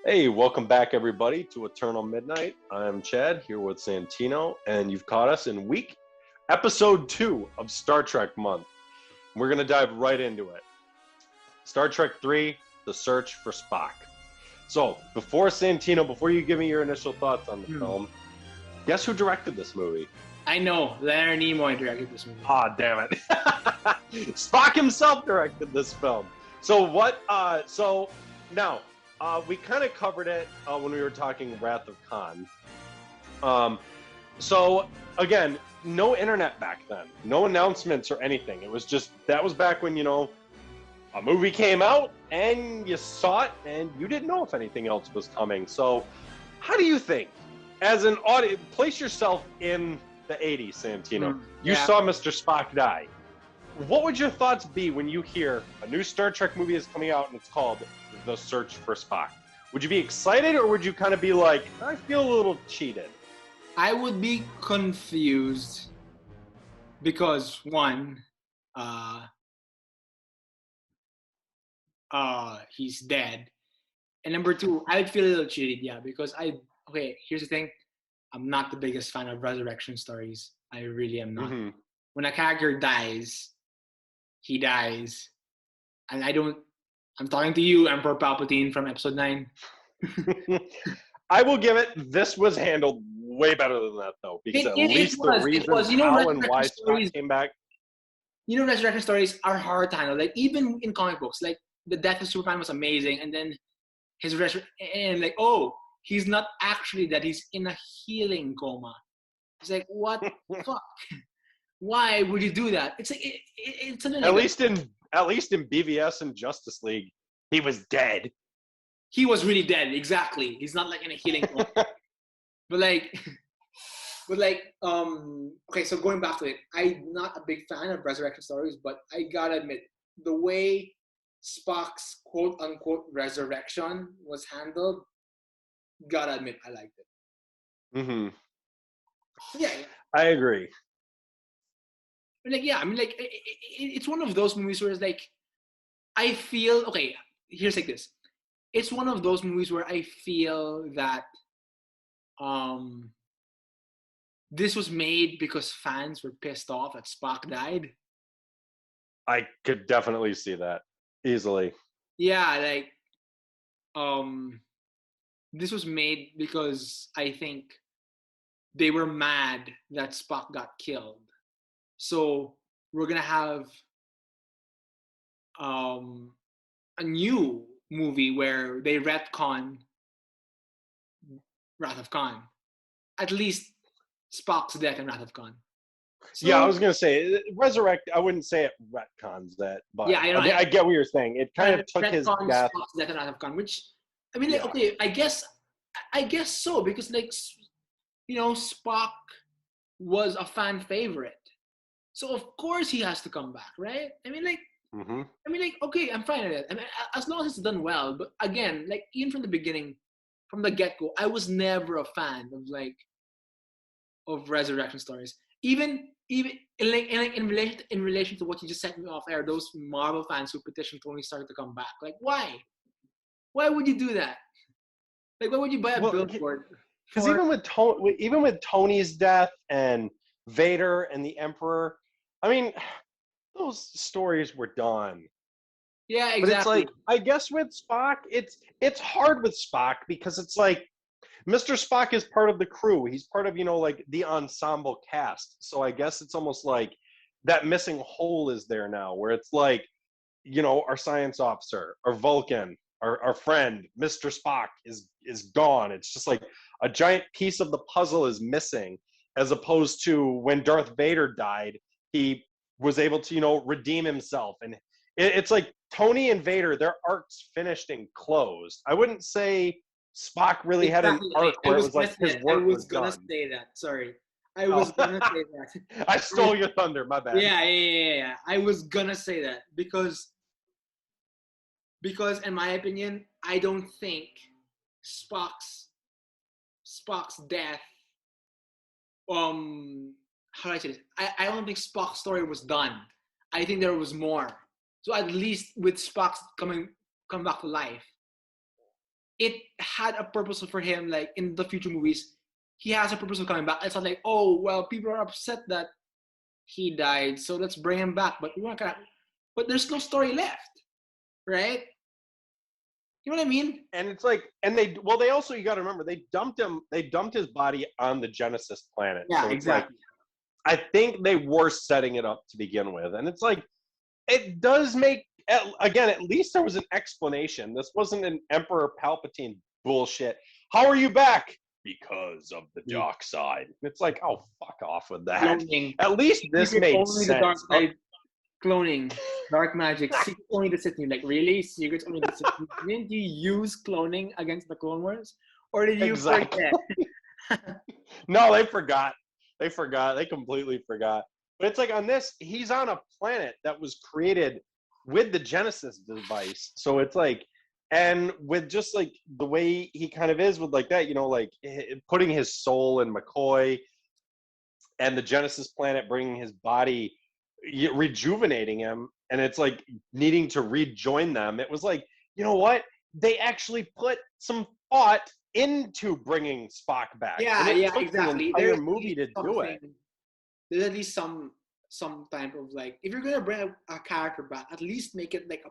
Hey, welcome back, everybody, to Eternal Midnight. I'm Chad here with Santino, and you've caught us in episode 2 of Star Trek month. We're going to dive right into it. Star Trek 3, The Search for Spock. So, before you give me your initial thoughts on the film, guess who directed this movie? I know, Leonard Nimoy directed this movie. Ah, damn it. Spock himself directed this film. Now, we kind of covered it when we were talking Wrath of Khan. So, again, no internet back then. No announcements or anything. It was just, that was back when, a movie came out and you saw it and you didn't know if anything else was coming. So, how do you think, as an audience, place yourself in the 80s, Santino. You saw Mr. Spock die. What would your thoughts be when you hear a new Star Trek movie is coming out and it's called The Search for Spock? Would you be excited, or would you kind of be like, I feel a little cheated? I would be confused because one, he's dead, and number two, I would feel a little cheated, because here's the thing, I'm not the biggest fan of resurrection stories. I really am not. Mm-hmm. When a character dies, he dies, and I'm talking to you, Emperor Palpatine from episode 9. I will give it, this was handled way better than that, though, because at least the reason how and why Spock came back. Resurrection stories are hard to handle. Like, even in comic books, like, the death of Superman was amazing, and then his he's not actually dead, he's in a healing coma. It's like, what the fuck? Why would you do that? It's like it's something like at least in BVS and Justice League, he was dead. He was really dead, exactly. He's not like in a healing coma. So going back to it, I'm not a big fan of resurrection stories, but I gotta admit, the way Spock's quote unquote resurrection was handled, gotta admit, I liked it. Mm-hmm. Yeah. I agree. It's one of those movies where it's like, I feel, here's like this. It's one of those movies where I feel that this was made because fans were pissed off that Spock died. I could definitely see that easily. Yeah, this was made because I think they were mad that Spock got killed. So we're gonna have a new movie where they retcon Wrath of Khan. At least Spock's death in Wrath of Khan. So, I was gonna say resurrect. I wouldn't say it retcons that, but I get what you're saying. It kind of took his death. Spock's death in Wrath of Khan, which I guess so, because Spock was a fan favorite. So of course he has to come back, right? Mm-hmm. I'm fine with it. As long as it's done well. But again, even from the beginning, from the get-go, I was never a fan of resurrection stories. Even in relation to what you just sent me off air, those Marvel fans who petitioned Tony Stark to come back. Like, why? Why would you do that? Like, why would you buy a billboard? Because even with Tony's death and Vader and the Emperor, those stories were done. Yeah, exactly. But it's like, I guess with Spock, it's hard with Spock because it's like Mr. Spock is part of the crew. He's part of, the ensemble cast. So I guess it's almost like that missing hole is there now, where it's like, our science officer, our Vulcan, our friend, Mr. Spock is gone. It's just like a giant piece of the puzzle is missing, as opposed to when Darth Vader died, he was able to, redeem himself. And it's like Tony and Vader, their arcs finished and closed. I wouldn't say Spock really had an arc where it was like his work was done. I was gonna say that. Sorry. I was gonna say that. I stole your thunder, my bad. Yeah. I was gonna say that because in my opinion, I don't think Spock's death, how do I say this? I don't think Spock's story was done. I think there was more. So at least with Spock come back to life, it had a purpose for him. Like in the future movies, he has a purpose of coming back. It's not like, oh well, people are upset that he died, so let's bring him back. But we're not gonna. But there's no story left, right? You know what I mean? And it's like, and they also, you got to remember, they dumped his body on the Genesis planet. Yeah, So it's like, exactly. I think they were setting it up to begin with. And it's like, it does make, again, at least there was an explanation. This wasn't an Emperor Palpatine bullshit. How are you back? Because of the dark side. It's like, oh, fuck off with that. Cloning. At least this Secret made only the dark sense. side. Cloning, dark magic, secret only the Sith. Like really, secrets only the Sith. Didn't you use cloning against the Clone Wars, or did you Exactly. forget? No, they forgot. They forgot. They completely forgot. But it's like on this, he's on a planet that was created with the Genesis device. So it's like, and with just like the way he kind of is with like that, you know, like putting his soul in McCoy and the Genesis planet bringing his body, rejuvenating him. And it's like needing to rejoin them. It was like, you know what? They actually put some thought into bringing Spock back. Yeah, and it yeah, took exactly. the entire movie to do it. There's at least some type of like, if you're gonna bring a character back, at least make it like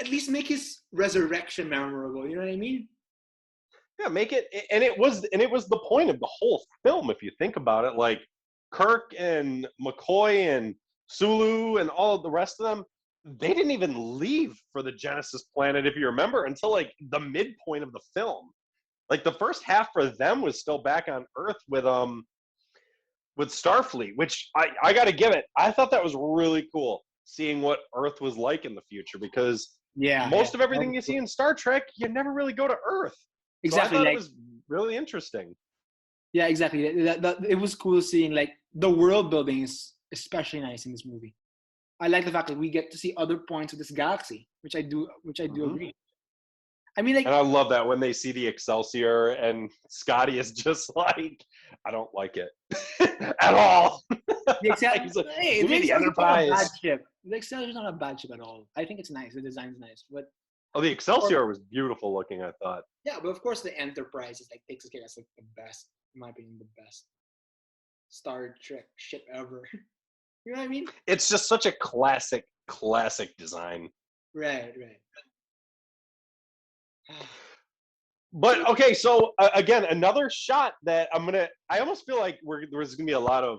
at least make his resurrection memorable. You know what I mean? Yeah, make it, and it was the point of the whole film if you think about it. Like Kirk and McCoy and Sulu and all of the rest of them, they didn't even leave for the Genesis planet, if you remember, until like the midpoint of the film. Like the first half for them was still back on Earth with Starfleet, which I got to give it. I thought that was really cool, seeing what Earth was like in the future, because most of everything you see in Star Trek, you never really go to Earth. Exactly. So I thought it was really interesting. Yeah, exactly. It was cool seeing like the world building is especially nice in this movie. I like the fact that we get to see other points of this galaxy, which I do agree. I mean, like, and I love that when they see the Excelsior and Scotty is just like, I don't like it at all. The Excelsior, like, hey, the Enterprise. Not a bad ship. The Excelsior is not a bad ship at all. I think it's nice. The design's nice, but the Excelsior was beautiful looking, I thought. Yeah, but of course the Enterprise is like takes care as like the best, in my opinion, the best Star Trek ship ever. You know what I mean? It's just such a classic design. Right. But okay, so again, another shot that I almost feel like there's gonna be a lot of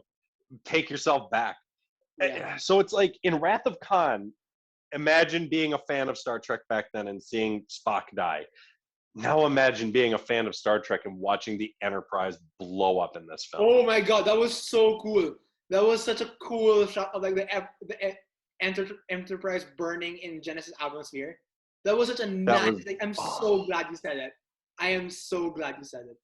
take yourself back. Yeah. So it's like in Wrath of Khan, imagine being a fan of Star Trek back then and seeing Spock die. Now imagine being a fan of Star Trek and watching the Enterprise blow up in this film. Oh my God, that was so cool. That was such a cool shot of like the Enterprise burning in Genesis atmosphere. That was such a nice. I'm so glad you said it. I am so glad you said it.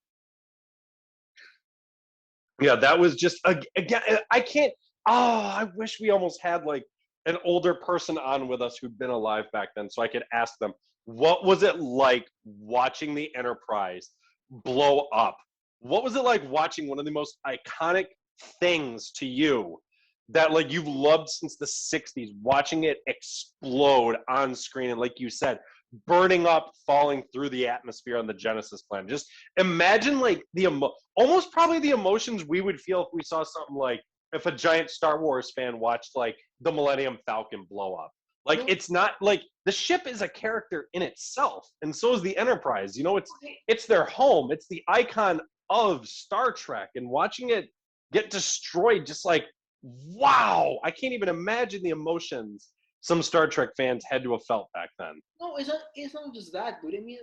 Yeah, that was just again. I can't. Oh, I wish we almost had like an older person on with us who'd been alive back then, so I could ask them, what was it like watching the Enterprise blow up? What was it like watching one of the most iconic things to you that like you've loved since the 60s, watching it explode on screen and, like you said, burning up, falling through the atmosphere on the Genesis planet? Just imagine like almost probably the emotions we would feel if we saw something like if a giant Star Wars fan watched like the Millennium Falcon blow up. Like, it's not like the ship is a character in itself, and so is the Enterprise. You know, it's their home. It's the icon of Star Trek, and watching it get destroyed, just like, wow! I can't even imagine the emotions some Star Trek fans had to have felt back then. No, it's not just that, dude. I mean,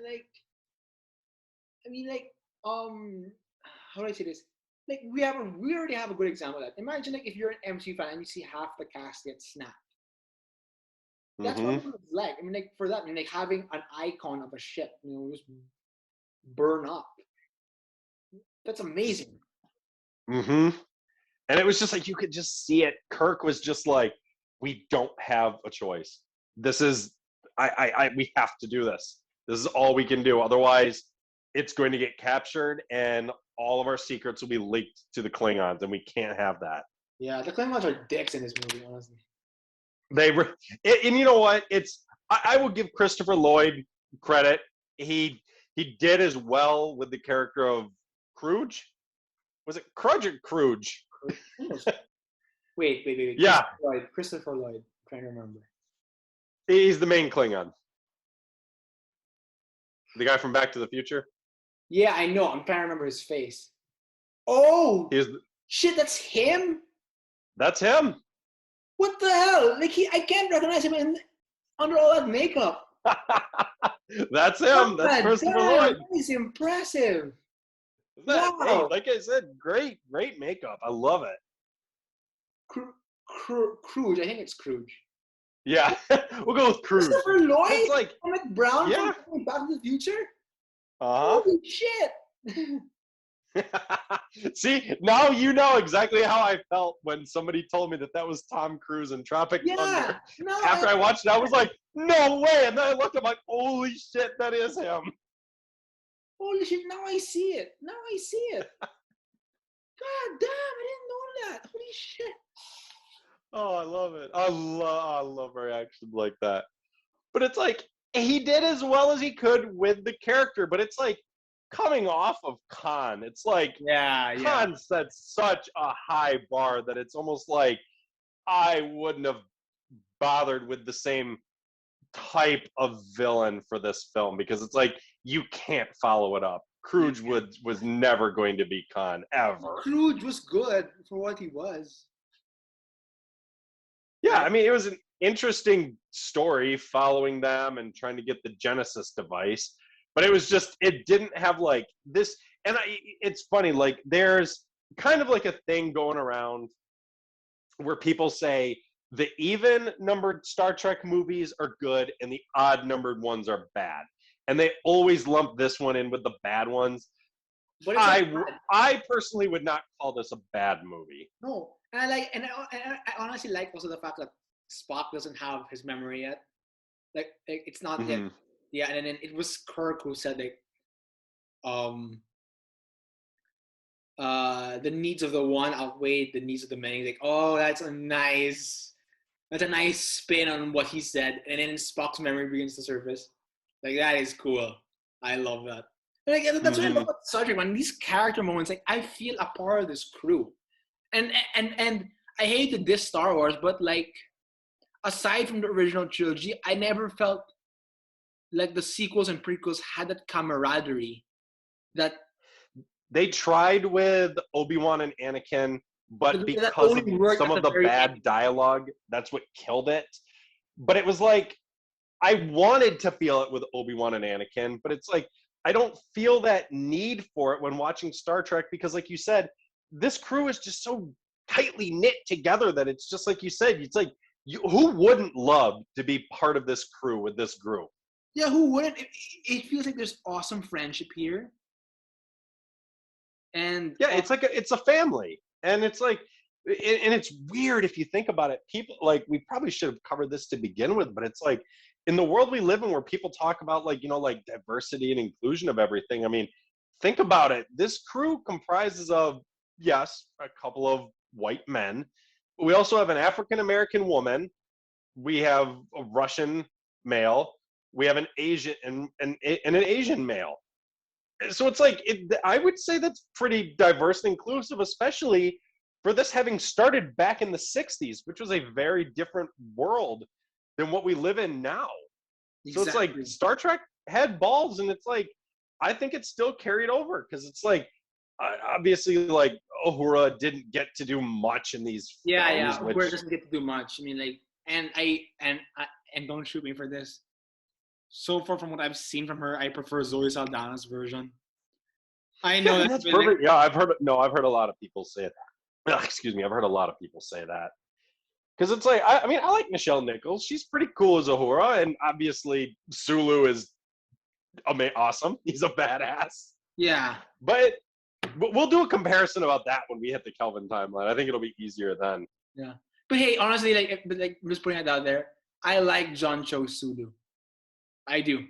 how do I say this? Like, we already have a good example of that. Imagine like if you're an MCU fan and you see half the cast get snapped. That's what it was like. I mean, like for that, I mean, like having an icon of a ship, you know, just burn up. That's amazing. And it was just like you could just see it. Kirk was just like, we don't have a choice. This is we have to do this. This is all we can do. Otherwise, it's going to get captured and all of our secrets will be leaked to the Klingons, and we can't have that. Yeah, the Klingons are dicks in this movie, honestly. They were, and you know what? I will give Christopher Lloyd credit. he did as well with the character of Scrooge. Was it Crudge or Scrooge? Wait. Yeah, Christopher Lloyd. I'm trying to remember. he's the main Klingon. The guy from Back to the Future. Yeah, I know. I'm trying to remember his face. Oh, He's shit, that's him? that's him. What the hell? Like I can't recognize him under all that makeup. That's him. That's Christopher Lloyd. That is impressive. Wow. Hey, Wow. like I said, great makeup. I love it. Scrooge. I think it's Scrooge. Yeah, we'll go with Scrooge. Christopher Lloyd? It's like Emmett Brown yeah. from Back to the Future? Uh-huh. Holy shit. See, now you know exactly how I felt when somebody told me that was Tom Cruise in Tropic Thunder. No, After I watched it, I was like, no way. And then I looked, I'm like, holy shit, that is him. Holy shit, now I see it. God damn, I didn't know that. Holy shit. Oh, I love it. I love reactions like that. But it's like, he did as well as he could with the character, but it's like, coming off of Khan, it's like Khan set such a high bar that it's almost like I wouldn't have bothered with the same type of villain for this film, because it's like you can't follow it up. Scrooge was never going to be Khan ever. Scrooge was good for what he was. Yeah, I mean, it was an interesting story following them and trying to get the Genesis device. But it was just, it didn't have like this. And it's funny, like there's kind of like a thing going around where people say the even numbered Star Trek movies are good and the odd numbered ones are bad. And they always lump this one in with the bad ones. But I personally would not call this a bad movie. No. And I honestly like also the fact that Spock doesn't have his memory yet. Like it's not yet. Yeah, and then it was Kirk who said like, the needs of the one outweigh the needs of the many. Like, oh, that's a nice spin on what he said. And then Spock's memory begins to surface. Like that is cool. I love that. And like, that's what I love about Star Trek, man. These character moments, like I feel a part of this crew. And I hated this Star Wars, but like aside from the original trilogy, I never felt like the sequels and prequels had that camaraderie that they tried with Obi-Wan and Anakin, but because of some of the bad dialogue, that's what killed it. But it was like, I wanted to feel it with Obi-Wan and Anakin, but it's like, I don't feel that need for it when watching Star Trek, because like you said, this crew is just so tightly knit together that it's just like you said, it's like, who wouldn't love to be part of this crew with this group? Yeah, who wouldn't? It feels like there's awesome friendship here. And yeah, it's like it's a family. And it's like, and it's weird if you think about it. People, like, we probably should have covered this to begin with, but it's like, in the world we live in where people talk about like, you know, like diversity and inclusion of everything. I mean, think about it. This crew comprises of, yes, a couple of white men. But we also have an African-American woman. We have a Russian male. We have an Asian and an Asian male. So it's like, I would say that's pretty diverse and inclusive, especially for this having started back in the 60s, which was a very different world than what we live in now. Exactly. So it's like Star Trek had balls, and it's like, I think it's still carried over, because it's like, obviously, like Uhura didn't get to do much in these films. Uhura doesn't get to do much. I mean, like, and don't shoot me for this. So far from what I've seen from her, I prefer Zoe Saldana's version. I know that's perfect. Yeah, I've heard a lot of people say that. Excuse me, I've heard a lot of people say that. Because it's like, I mean, I like Nichelle Nichols. She's pretty cool as Uhura, and obviously Sulu is awesome. He's a badass. Yeah. But we'll do a comparison about that when we hit the Kelvin timeline. I think it'll be easier then. Yeah. But hey, honestly, like I'm just putting it out there, I like John Cho Sulu. I do.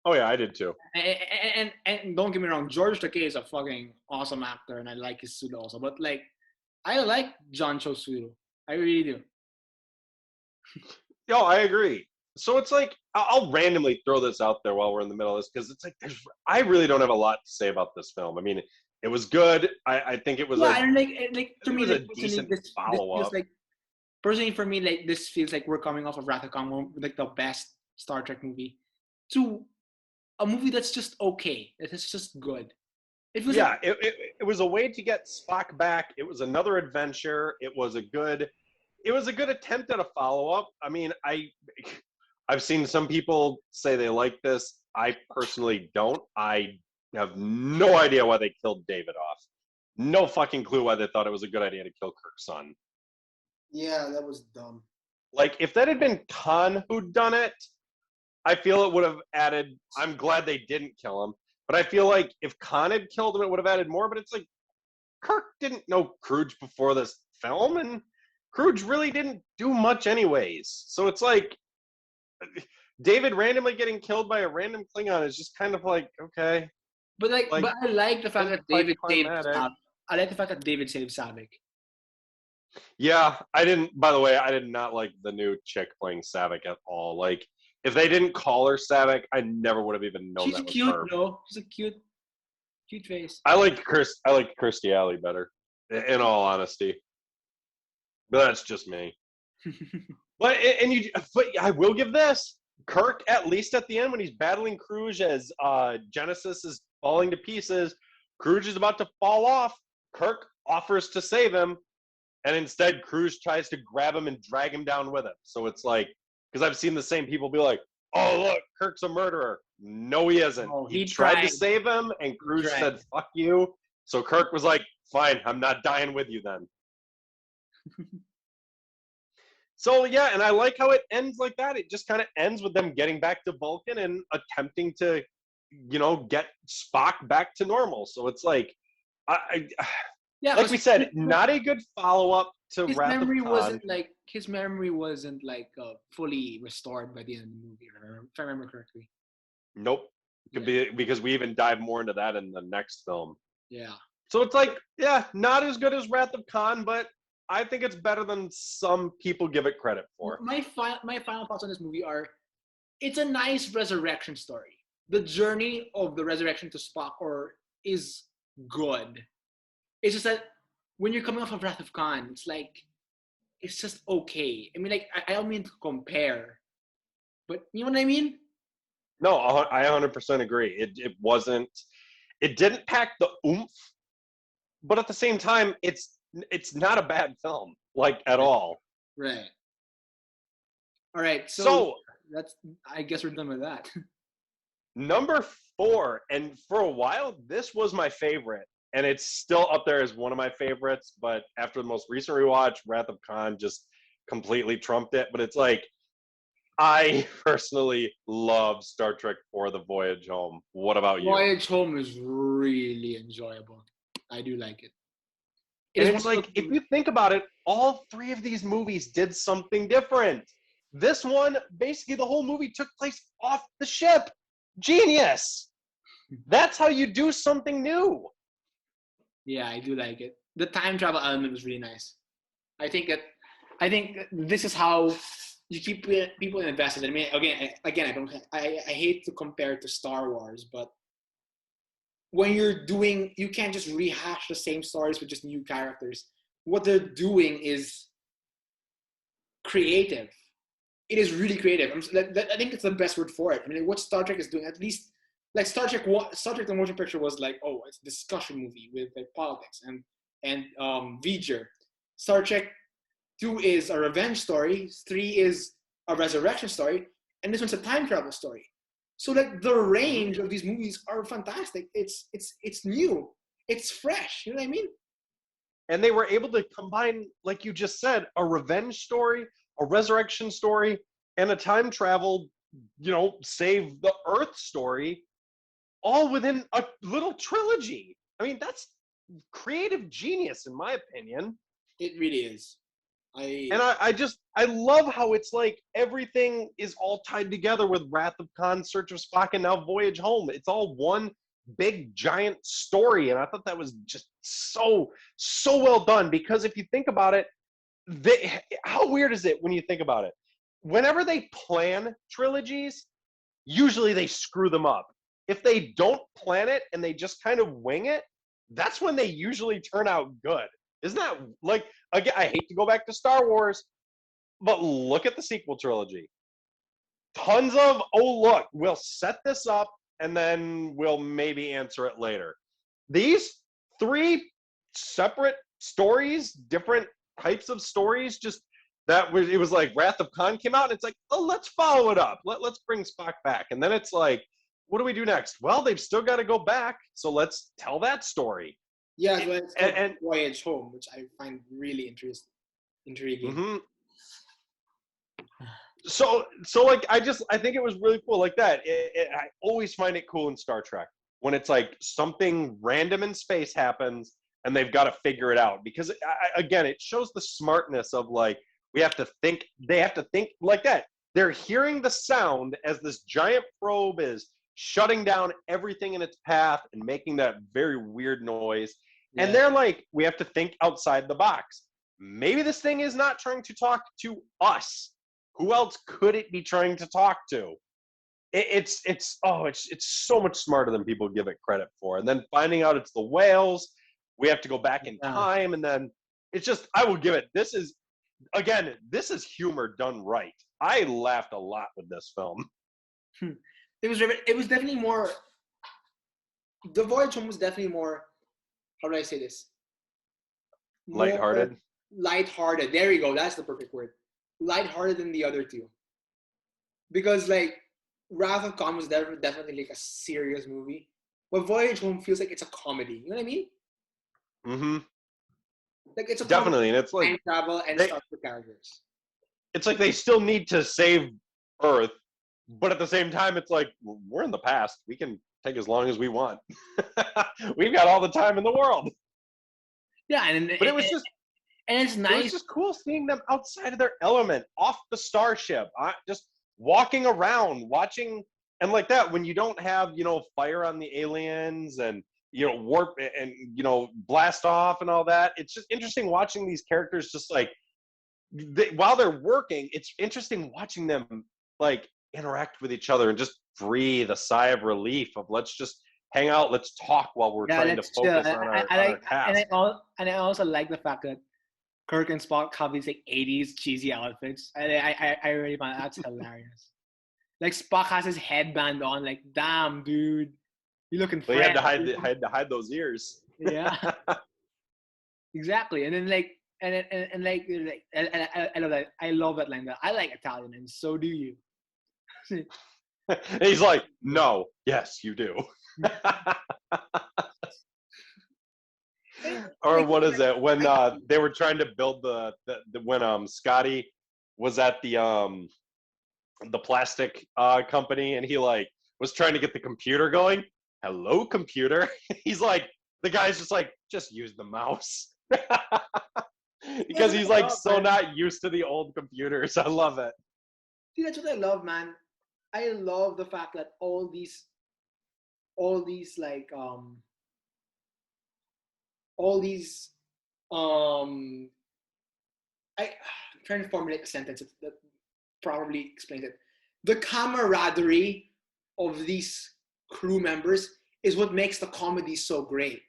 Oh yeah, I did too. And don't get me wrong, George Takei is a fucking awesome actor, and I like his Sulu also. But like, I like John Cho Sulu. I really do. Yo, I agree. So it's like I'll randomly throw this out there while we're in the middle of this because it's like I really don't have a lot to say about this film. I mean, it was good. I think it was Yeah, a and to it me, was a like personally, decent this follow feels up. like personally for me, like this feels like we're coming off of Wrath of Khan, like the best Star Trek movie, to a movie that's just okay. That is just good. It was like Yeah, it was a way to get Spock back. It was another adventure. It was a good attempt at a follow up. I mean, I've seen some people say they like this. I personally don't. I have no idea why they killed David off. No fucking clue why they thought it was a good idea to kill Kirk's son. yeah, that was dumb. Like, if that had been Khan who'd done it, I feel it would have added. I'm glad they didn't kill him, but I feel like if Khan had killed him, it would have added more. But it's like Kirk didn't know Cruj before this film, and Cruj really didn't do much anyways. So it's like David randomly getting killed by a random Klingon is just kind of like, okay, like But I like the fact kind of that David saved climactic. I like the fact that David saved Savik. Yeah, I didn't. By the way, I did not like the new chick playing Savick at all. Like, if they didn't call her Savick, I never would have even known She's that was cute, her. no? She's a cute face. I like Kirstie Alley better, in all honesty. But that's just me. But I will give this Kirk, at least at the end when he's battling Cruj as Genesis is falling to pieces. Cruj is about to fall off. Kirk offers to save him, and instead Cruj tries to grab him and drag him down with him. So it's like, because I've seen the same people be like, "Oh look, Kirk's a murderer." No, he isn't. Oh, He he tried to tried. save him, and Cruj tried. said, "Fuck you." So Kirk was like, "Fine, I'm not dying with you then." So yeah, and I like how it ends like that. It just kind of ends with them getting back to Vulcan and attempting to, get Spock back to normal. So it's like, I Yeah, like we said, but not a good follow up to Wrath of Khan. his memory wasn't like fully restored by the end of the movie. If I remember correctly. Nope, could Yeah. be because we even dive more into that in the next film. Yeah. So it's like, yeah, not as good as Wrath of Khan, but I think it's better than some people give it credit for. My final thoughts on this movie are: it's a nice resurrection story. The journey of the resurrection to Spock is good. It's just that when you're coming off of Wrath of Khan, it's just okay. I mean, like I don't mean to compare, but you know what I mean? No, I 100% agree. It didn't pack the oomph, but at the same time, it's not a bad film, like at all. Right. All right. So So I guess we're done with that. number 4, and for a while, this was my favorite, and it's still up there as one of my favorites. But after the most recent rewatch, Wrath of Khan just completely trumped it. But it's like, I personally love Star Trek IV: The Voyage Home. What about you? Voyage Home is really enjoyable. I do like it. It And is it's one of like, if those, you think about it, all 3 of these movies did something different. This one, basically, the whole movie took place off the ship. Genius. That's how you do something new. yeah, I do like it. The time travel element was really nice. I think this is how you keep people invested. I mean, again, I hate to compare it to Star Wars, but when you can't just rehash the same stories with just new characters. What they're doing is creative. It is really creative. I think it's the best word for it. I mean, what Star Trek is doing, at least, like Star Trek the motion picture was like, oh, it's a discussion movie with like politics and V'ger. Star Trek 2 is a revenge story. 3 is a resurrection story, and this one's a time travel story. So like the range of these movies are fantastic. It's new. It's fresh. You know what I mean? And they were able to combine, like you just said, a revenge story, a resurrection story, and a time travel, save the Earth story, all within a little trilogy. I mean, that's creative genius, in my opinion. It really is. And I love how it's like everything is all tied together with Wrath of Khan, Search of Spock, and now Voyage Home. It's all one big giant story, and I thought that was just so well done. Because if you think about it, how weird is it when you think about it? whenever they plan trilogies, usually they screw them up. If they don't plan it and they just kind of wing it, that's when they usually turn out good. Isn't that like, again, I hate to go back to Star Wars, but look at the sequel trilogy. Tons of, oh, look, we'll set this up and then we'll maybe answer it later. These three separate stories, different types of stories, just it was like Wrath of Khan came out and it's like, oh, let's follow it up. Let's bring Spock back. And then it's like, what do we do next? Well, they've still got to go back, so let's tell that story. Yeah, so it's called Voyage Home, which I find really intriguing. Mm-hmm. So like, I think it was really cool like that. I always find it cool in Star Trek when it's like something random in space happens and they've got to figure it out, because again, it shows the smartness of like, they have to think like that. They're hearing the sound as this giant probe is shutting down everything in its path and making that very weird noise. Yeah. And they're like, we have to think outside the box. Maybe this thing is not trying to talk to us. Who else could it be trying to talk to? It's so much smarter than people give it credit for. And then finding out it's the whales, we have to go back in time, and then it's just, I will give it. This is humor done right. I laughed a lot with this film. It was definitely more. The Voyage Home was definitely more. How do I say this? Lighthearted. Lighthearted. There you go. That's the perfect word. Lighthearted than the other two. Because like Wrath of Khan was definitely like a serious movie, but Voyage Home feels like it's a comedy. You know what I mean? Mm-hmm. Like it's a definitely, and it's like time travel and stuff for characters. It's like they still need to save Earth, but at the same time, it's like, we're in the past. We can take as long as we want. We've got all the time in the world. Yeah, but it was just, and it's nice. It was just cool seeing them outside of their element, off the starship, just walking around, watching, and like that. When you don't have, fire on the aliens and warp and blast off and all that, it's just interesting watching these characters just like. While they're working, it's interesting watching them like interact with each other and just breathe a sigh of relief of, let's just hang out, let's talk while we're trying to focus on our task. And I also like the fact that Kirk and Spock have these like 80s cheesy outfits. I really find that's hilarious. Like Spock has his headband on, like, damn dude, you looking fresh. He had to hide those ears. Yeah. Exactly. And then like I love that. I love that line. That I like Italian, and so do you. He's like, no, yes, you do. Or what is it when they were trying to build when Scotty was at the plastic company, and he like was trying to get the computer going. Hello, computer. He's like, the guy's just like, just use the mouse. Because he's like not used to the old computers. I love it. See, that's what I love, man. I love the fact that all these like I'm trying to formulate a sentence that probably explains it. The camaraderie of these crew members is what makes the comedy so great.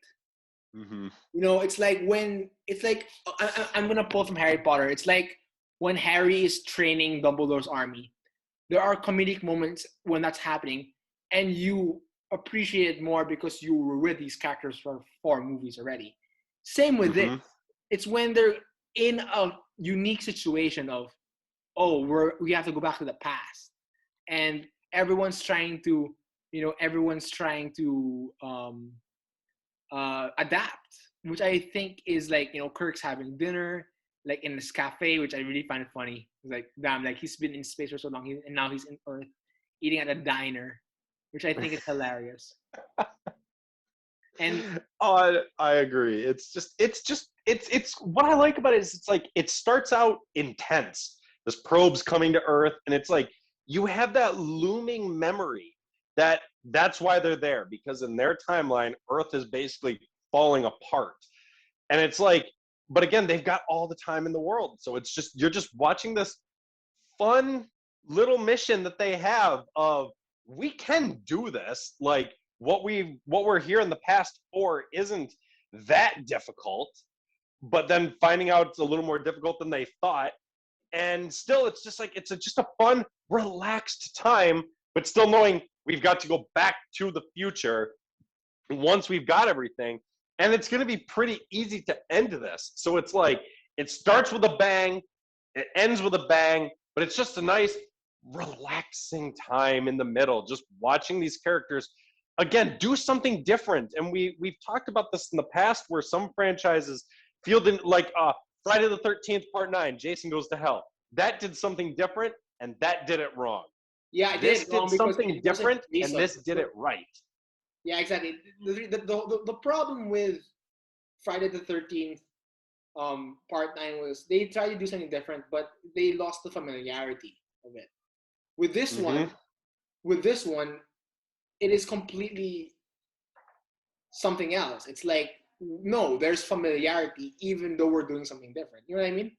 Mm-hmm. It's like I'm gonna pull from Harry Potter. It's like when Harry is training Dumbledore's army. There are comedic moments when that's happening, and you appreciate it more because you were with these characters for 4 movies already. Same with this. It's when they're in a unique situation of, we have to go back to the past, and everyone's trying to adapt, which I think is like, Kirk's having dinner like in this cafe, which I really find funny. It's like, damn, like he's been in space for so long, and now he's in Earth eating at a diner, which I think is hilarious. And I agree. It's what I like about it is it's like it starts out intense. This probe's coming to Earth, and it's like you have that looming memory that's why they're there, because in their timeline, Earth is basically falling apart. And it's like, but again, they've got all the time in the world. So it's just, you're just watching this fun little mission that they have of we can do this. Like what we're here in the past for isn't that difficult, but then finding out it's a little more difficult than they thought. And still, it's just like just a fun, relaxed time, but still knowing we've got to go back to the future once we've got everything. And it's going to be pretty easy to end this. So it's like it starts with a bang, it ends with a bang, but it's just a nice, relaxing time in the middle, just watching these characters again do something different. And we've talked about this in the past, where some franchises fielded like Friday the 13th Part 9, Jason Goes to Hell. That did something different, and that did it wrong. Yeah, I This did it wrong did because something it wasn't different, and Jason. this did it right. Yeah, exactly. The problem with Friday the 13th Part 9 was they tried to do something different, but they lost the familiarity of it. With this Mm-hmm. with this one, it is completely something else. It's like, no, there's familiarity, even though we're doing something different. You know what I mean?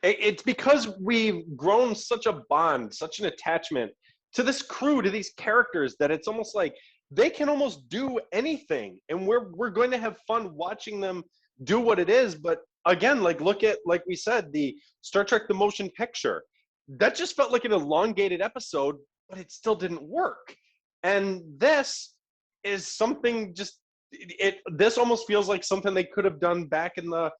It's because we've grown such a bond, such an attachment to this crew, to these characters, that it's almost like they can almost do anything, and we're going to have fun watching them do what it is. But again, like look at, like we said, the Star Trek the Motion Picture. That just felt like an elongated episode, but it still didn't work. And this is something just this almost feels like something they could have done back in the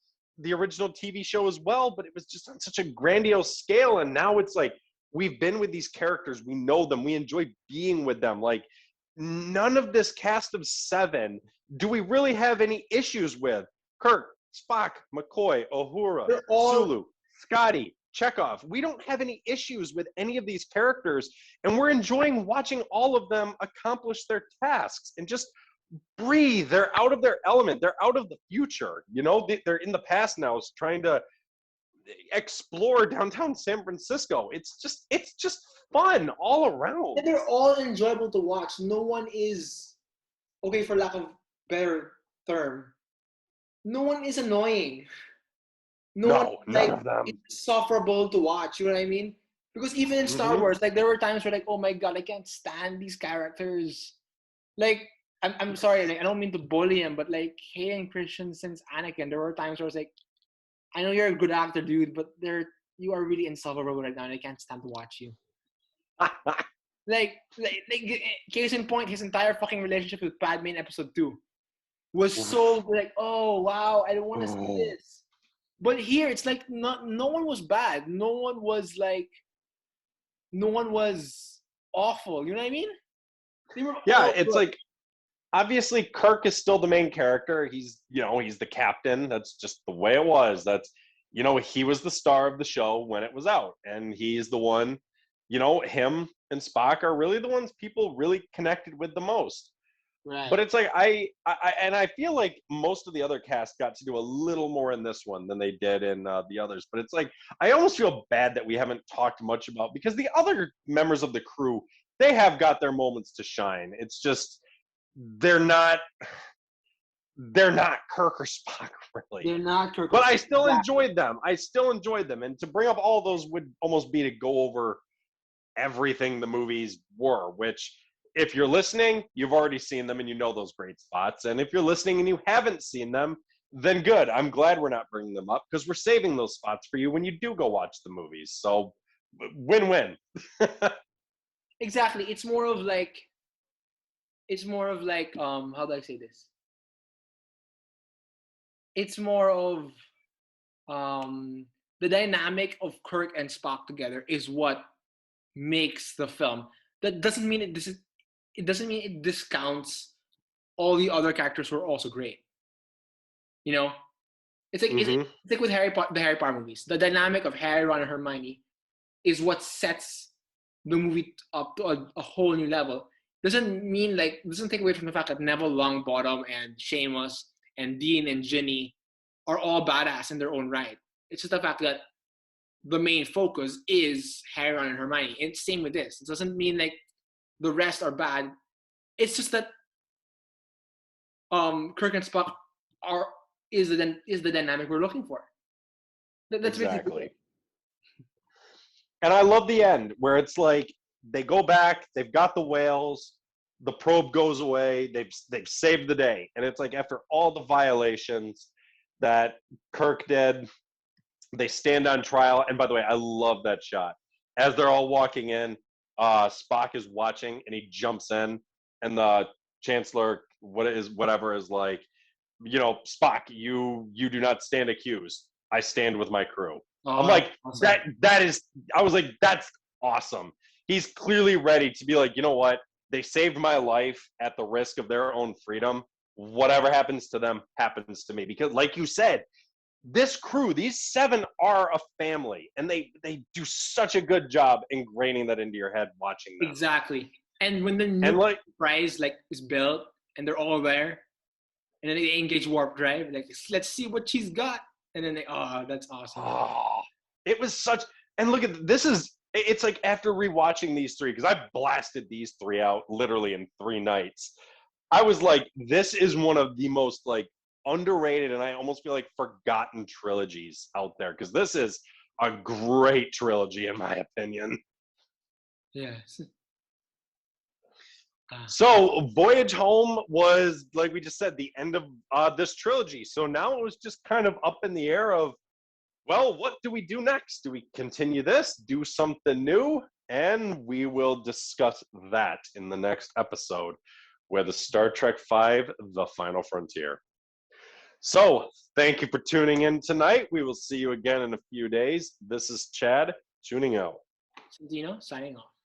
original TV show as well, but it was just on such a grandiose scale. And now it's like we've been with these characters, we know them, we enjoy being with them. Like none of this cast of 7 do we really have any issues with. Kirk, Spock, McCoy, Uhura, They're all Sulu, Scotty, Chekhov. We don't have any issues with any of these characters, and we're enjoying watching all of them accomplish their tasks and just breathe. They're out of their element. They're out of the future. You know, they're in the past now, trying to explore downtown San Francisco. It's just fun all around. and they're all enjoyable to watch. No one is, okay, for lack of better term, no one is annoying. No one No, none like of them. it's sufferable to watch. You know what I mean? Because even in Star Mm-hmm. Wars, like there were times where like, oh my god, I can't stand these characters. Like I'm sorry, like I don't mean to bully him, but like Hayden Christensen's Anakin, there were times where I was like, I know you're a good actor, dude, but you are really insufferable right now, and I can't stand to watch you. Like, case in point, his entire fucking relationship with Padme in Episode 2 was so like, oh wow, I don't want to see this. But here, it's like no one was bad. No one was awful. You know what I mean? They were Yeah, all it's good. like obviously Kirk is still the main character. He's, he's the captain. That's just the way it was. That's, he was the star of the show when it was out, and he's the one, him and Spock are really the ones people really connected with the most. Right. But it's like I feel like most of the other cast got to do a little more in this one than they did in the others. But it's like I almost feel bad that we haven't talked much about, because the other members of the crew, they have got their moments to shine. It's just they're not Kirk or Spock really. They're not Kirk. But I still Exactly. enjoyed them. And to bring up all those would almost be to go over everything the movies were, which if you're listening, you've already seen them and you know those great spots. And if you're listening and you haven't seen them, then good. I'm glad we're not bringing them up, because we're saving those spots for you when you do go watch the movies. So win-win. Exactly. It's more of like how do I say this? It's more of the dynamic of Kirk and Spock together is what makes the film. That doesn't mean it doesn't mean it discounts all the other characters who are also great. You know, Mm-hmm. it's like with the Harry Potter movies. The dynamic of Harry, Ron, and Hermione is what sets the movie up to a whole new level. Doesn't take away from the fact that Neville Longbottom and Seamus and Dean and Ginny are all badass in their own right. It's just the fact that the main focus is Harry, Ron, and Hermione. It's same with this. It doesn't mean like the rest are bad. It's just that Kirk and Spock is the dynamic we're looking for. That's basically Exactly. it. And I love the end where it's like they go back, they've got the whales, the probe goes away, they've saved the day. And it's like after all the violations that Kirk did, they stand on trial. And by the way, I love that shot. As they're all walking in, Spock is watching and he jumps in, and the Chancellor, whatever is like, Spock, you do not stand accused. I stand with my crew. I'm Oh, like, awesome. I was like, that's awesome. He's clearly ready to be like, you know what? They saved my life at the risk of their own freedom. Whatever happens to them happens to me. Because like you said, this crew, these 7 are a family, and they do such a good job ingraining that into your head watching them. Exactly. And when the And new like, prize like is built and they're all there, and then they engage warp drive, like let's see what she's got, and then that's awesome. oh, it was such. And look at this is. It's like after rewatching these 3, because I blasted these 3 out literally in 3 nights. I was like, this is one of the most like underrated, and I almost feel like forgotten trilogies out there, because this is a great trilogy in my opinion. Yes. So Voyage Home was, like we just said, the end of this trilogy. So now it was just kind of up in the air of, well, what do we do next? Do we continue this, do something new? And we will discuss that in the next episode, where the Star Trek V, The Final Frontier. So thank you for tuning in tonight. We will see you again in a few days. This is Chad, tuning out. Santino signing off.